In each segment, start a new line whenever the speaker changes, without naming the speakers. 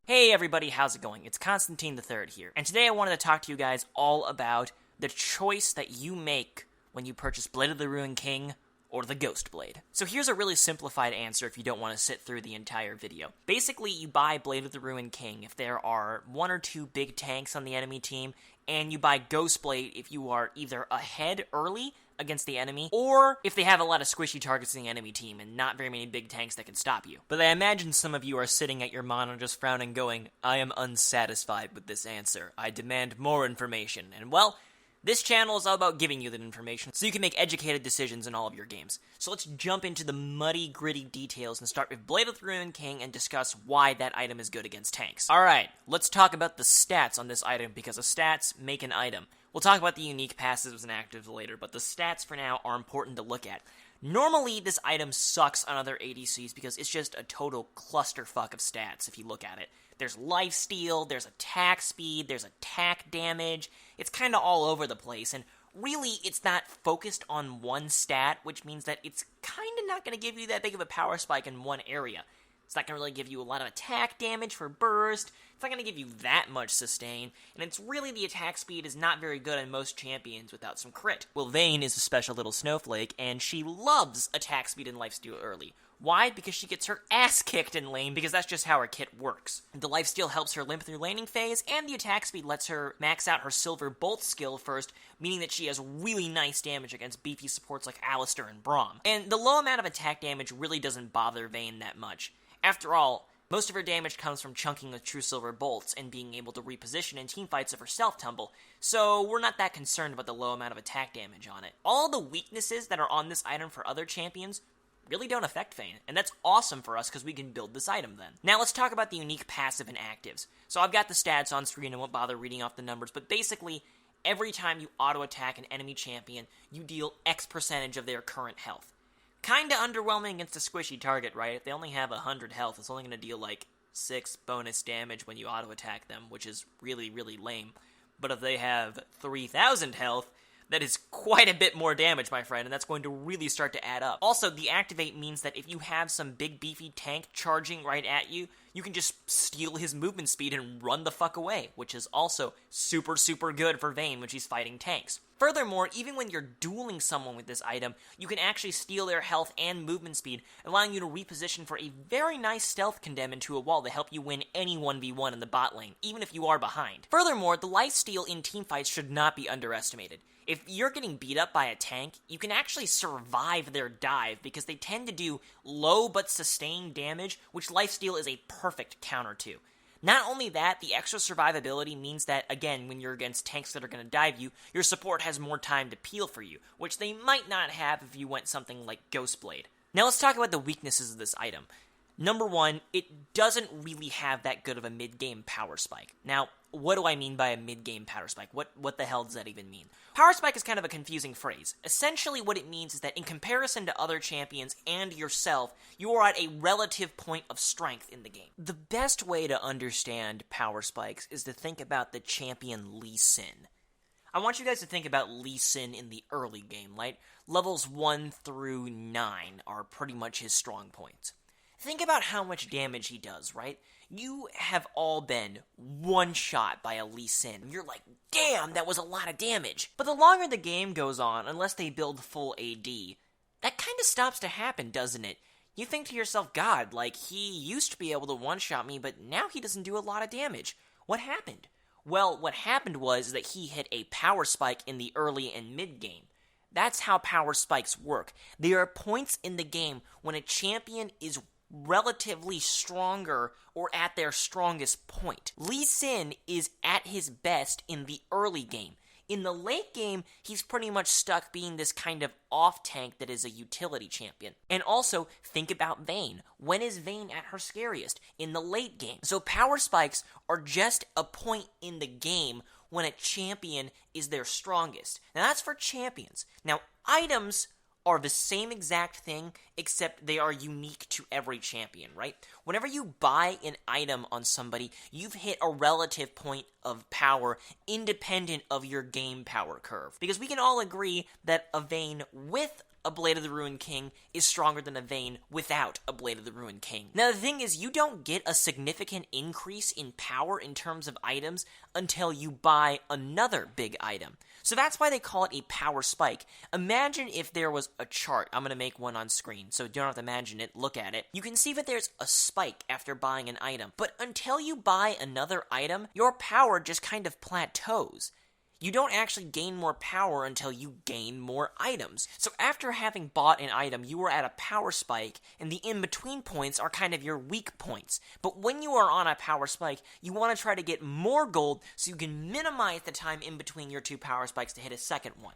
Hey everybody, how's it going? It's Constantine III here, and today I wanted to talk to you guys all about the choice that you make when you purchase Blade of the Ruined King or the Ghostblade. So here's a really simplified answer if you don't want to sit through the entire video. Basically, you buy Blade of the Ruined King if there are one or two big tanks on the enemy team, and you buy Ghostblade if you are either ahead early against the enemy, or if they have a lot of squishy targets in the enemy team and not very many big tanks that can stop you. But I imagine some of you are sitting at your monitor just frowning going, I am unsatisfied with this answer. I demand more information. And well, this channel is all about giving you that information so you can make educated decisions in all of your games. So let's jump into the muddy, gritty details and start with Blade of the Ruined King and discuss why that item is good against tanks. Alright, let's talk about the stats on this item because the stats make an item. We'll talk about the unique passives and actives later, but the stats for now are important to look at. Normally, this item sucks on other ADCs because it's just a total clusterfuck of stats if you look at it. There's lifesteal, there's attack speed, there's attack damage. It's kind of all over the place, and really, it's not focused on one stat, which means that it's kind of not going to give you that big of a power spike in one area. It's not going to really give you a lot of attack damage for burst. It's not going to give you that much sustain. And it's really the attack speed is not very good on most champions without some crit. Well, Vayne is a special little snowflake, and she loves attack speed and lifesteal early. Why? Because she gets her ass kicked in lane, because that's just how her kit works. The lifesteal helps her limp through laning phase, and the attack speed lets her max out her silver bolt skill first, meaning that she has really nice damage against beefy supports like Alistar and Braum. And the low amount of attack damage really doesn't bother Vayne that much. After all, most of her damage comes from chunking with true silver bolts and being able to reposition in teamfights of her self-tumble, so we're not that concerned about the low amount of attack damage on it. All the weaknesses that are on this item for other champions really don't affect Vayne, and that's awesome for us because we can build this item then. Now let's talk about the unique passive and actives. So I've got the stats on screen, I won't bother reading off the numbers, but basically, every time you auto-attack an enemy champion, you deal X percentage of their current health. Kinda underwhelming against a squishy target, right? If they only have 100 health, it's only going to deal like 6 bonus damage when you auto-attack them, which is really, really lame. But if they have 3,000 health, that is quite a bit more damage, my friend, and that's going to really start to add up. Also, the activate means that if you have some big beefy tank charging right at you, you can just steal his movement speed and run the fuck away, which is also super, super good for Vayne when she's fighting tanks. Furthermore, even when you're dueling someone with this item, you can actually steal their health and movement speed, allowing you to reposition for a very nice stealth condemn into a wall to help you win any 1v1 in the bot lane, even if you are behind. Furthermore, the lifesteal in teamfights should not be underestimated. If you're getting beat up by a tank, you can actually survive their dive because they tend to do low but sustained damage, which lifesteal is a perfect counter to. Not only that, the extra survivability means that, again, when you're against tanks that are going to dive you, your support has more time to peel for you, which they might not have if you went something like Ghostblade. Now let's talk about the weaknesses of this item. Number one, it doesn't really have that good of a mid-game power spike. Now, what do I mean by a mid-game power spike? What the hell does that even mean? Power spike is kind of a confusing phrase. Essentially what it means is that in comparison to other champions and yourself, you are at a relative point of strength in the game. The best way to understand power spikes is to think about the champion Lee Sin. I want you guys to think about Lee Sin in the early game, right? Levels 1 through 9 are pretty much his strong points. Think about how much damage he does, right? You have all been one shot by a Lee Sin. You're like, damn, that was a lot of damage. But the longer the game goes on, unless they build full AD, that kind of stops to happen, doesn't it? You think to yourself, God, like, he used to be able to one-shot me, but now he doesn't do a lot of damage. What happened? Well, what happened was that he hit a power spike in the early and mid-game. That's how power spikes work. There are points in the game when a champion is relatively stronger or at their strongest point. Lee Sin is at his best in the early game. In the late game, he's pretty much stuck being this kind of off-tank that is a utility champion. And also, think about Vayne. When is Vayne at her scariest? In the late game. So power spikes are just a point in the game when a champion is their strongest. Now that's for champions. Now, items are the same exact thing, except they are unique to every champion, right? Whenever you buy an item on somebody, you've hit a relative point of power independent of your game power curve. Because we can all agree that a Vayne with a Blade of the Ruined King is stronger than a Vayne without a Blade of the Ruined King. Now the thing is, you don't get a significant increase in power in terms of items until you buy another big item. So that's why they call it a power spike. Imagine if there was a chart. I'm going to make one on screen, so you don't have to imagine it, look at it. You can see that there's a spike after buying an item, but until you buy another item, your power just kind of plateaus. You don't actually gain more power until you gain more items. So after having bought an item, you are at a power spike, and the in-between points are kind of your weak points. But when you are on a power spike, you want to try to get more gold so you can minimize the time in between your two power spikes to hit a second one.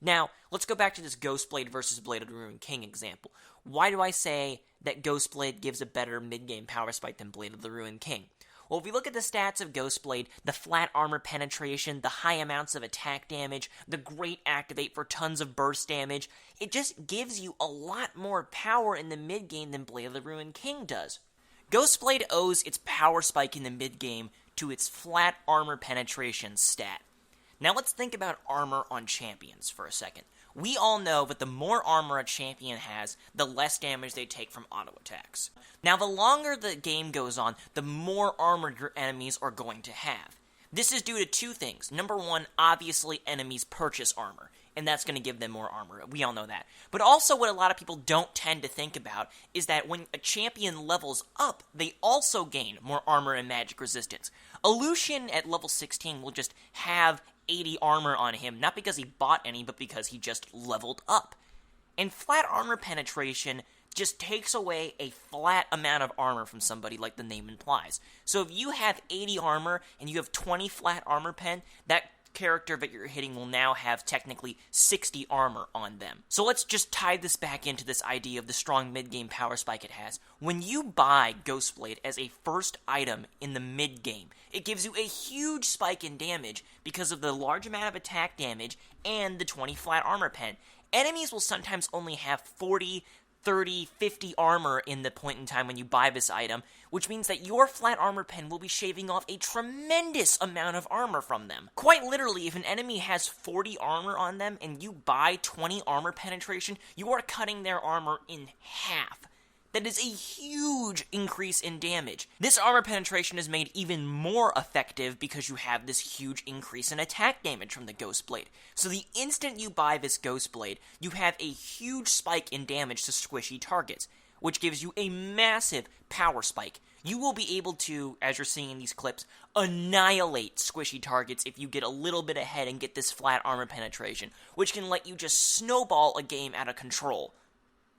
Now, let's go back to this Ghostblade versus Blade of the Ruined King example. Why do I say that Ghostblade gives a better mid-game power spike than Blade of the Ruined King? Well, if we look at the stats of Ghostblade, the flat armor penetration, the high amounts of attack damage, the great activate for tons of burst damage, it just gives you a lot more power in the mid-game than Blade of the Ruined King does. Ghostblade owes its power spike in the mid-game to its flat armor penetration stat. Now let's think about armor on champions for a second. We all know that the more armor a champion has, the less damage they take from auto attacks. Now, the longer the game goes on, the more armor your enemies are going to have. This is due to two things. Number one, obviously enemies purchase armor, and that's going to give them more armor. We all know that. But also what a lot of people don't tend to think about is that when a champion levels up, they also gain more armor and magic resistance. A Lucian at level 16 will just have 80 armor on him, not because he bought any, but because he just leveled up. And flat armor penetration just takes away a flat amount of armor from somebody, like the name implies. So if you have 80 armor and you have 20 flat armor pen, that character that you're hitting will now have technically 60 armor on them. So let's just tie this back into this idea of the strong mid-game power spike it has. When you buy Ghostblade as a first item in the mid-game, it gives you a huge spike in damage because of the large amount of attack damage and the 20 flat armor pen. Enemies will sometimes only have 40, 30, 50 armor in the point in time when you buy this item, which means that your flat armor pen will be shaving off a tremendous amount of armor from them. Quite literally, if an enemy has 40 armor on them and you buy 20 armor penetration, you are cutting their armor in half. That is a huge increase in damage. This armor penetration is made even more effective because you have this huge increase in attack damage from the Ghostblade. So the instant you buy this Ghostblade, you have a huge spike in damage to squishy targets, which gives you a massive power spike. You will be able to, as you're seeing in these clips, annihilate squishy targets if you get a little bit ahead and get this flat armor penetration, which can let you just snowball a game out of control.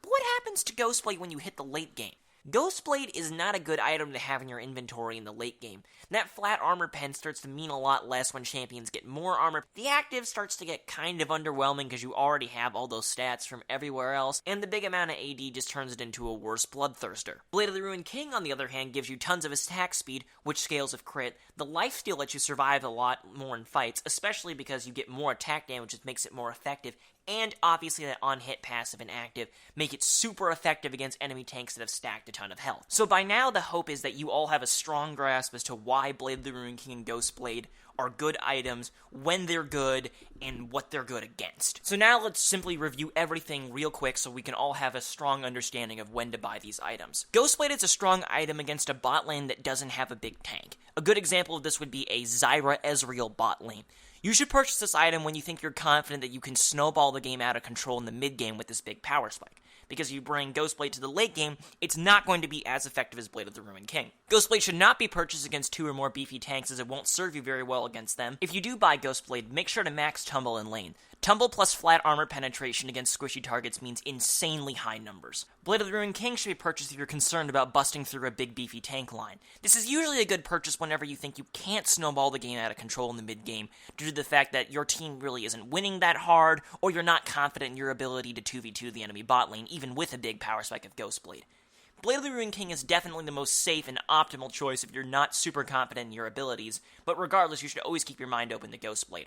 What happens to Ghostblade when you hit the late game? Ghostblade is not a good item to have in your inventory in the late game. That flat armor pen starts to mean a lot less when champions get more armor. The active starts to get kind of underwhelming because you already have all those stats from everywhere else, and the big amount of AD just turns it into a worse bloodthirster. Blade of the Ruined King, on the other hand, gives you tons of attack speed, which scales with crit. The lifesteal lets you survive a lot more in fights, especially because you get more attack damage, which makes it more effective. And obviously that on-hit passive and active make it super effective against enemy tanks that have stacked a ton of health. So by now the hope is that you all have a strong grasp as to why Blade of the Ruined King and Ghostblade are good items, when they're good, and what they're good against. So now let's simply review everything real quick so we can all have a strong understanding of when to buy these items. Ghostblade is a strong item against a bot lane that doesn't have a big tank. A good example of this would be a Zyra Ezreal bot lane. You should purchase this item when you think you're confident that you can snowball the game out of control in the mid-game with this big power spike. Because if you bring Ghostblade to the late game, it's not going to be as effective as Blade of the Ruined King. Ghostblade should not be purchased against 2 or more beefy tanks as it won't serve you very well against them. If you do buy Ghostblade, make sure to max Tumble in lane. Tumble plus flat armor penetration against squishy targets means insanely high numbers. Blade of the Ruined King should be purchased if you're concerned about busting through a big beefy tank line. This is usually a good purchase whenever you think you can't snowball the game out of control in the mid-game due to the fact that your team really isn't winning that hard, or you're not confident in your ability to 2v2 the enemy bot lane, even with a big power spike of Ghostblade. Blade of the Ruined King is definitely the most safe and optimal choice if you're not super confident in your abilities, but regardless, you should always keep your mind open to Ghostblade.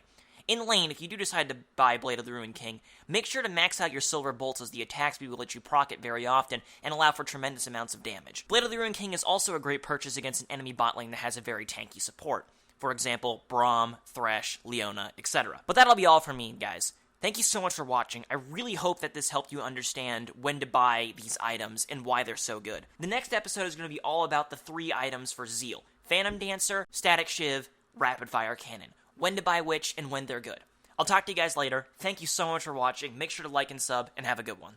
In lane, if you do decide to buy Blade of the Ruined King, make sure to max out your silver bolts as the attack speed will let you proc it very often and allow for tremendous amounts of damage. Blade of the Ruined King is also a great purchase against an enemy bot lane that has a very tanky support. For example, Braum, Thresh, Leona, etc. But that'll be all from me, guys. Thank you so much for watching. I really hope that this helped you understand when to buy these items and why they're so good. The next episode is going to be all about the 3 items for Zeal: Phantom Dancer, Static Shiv, Rapid Fire Cannon. When to buy which and when they're good. I'll talk to you guys later. Thank you so much for watching. Make sure to like and sub, and have a good one.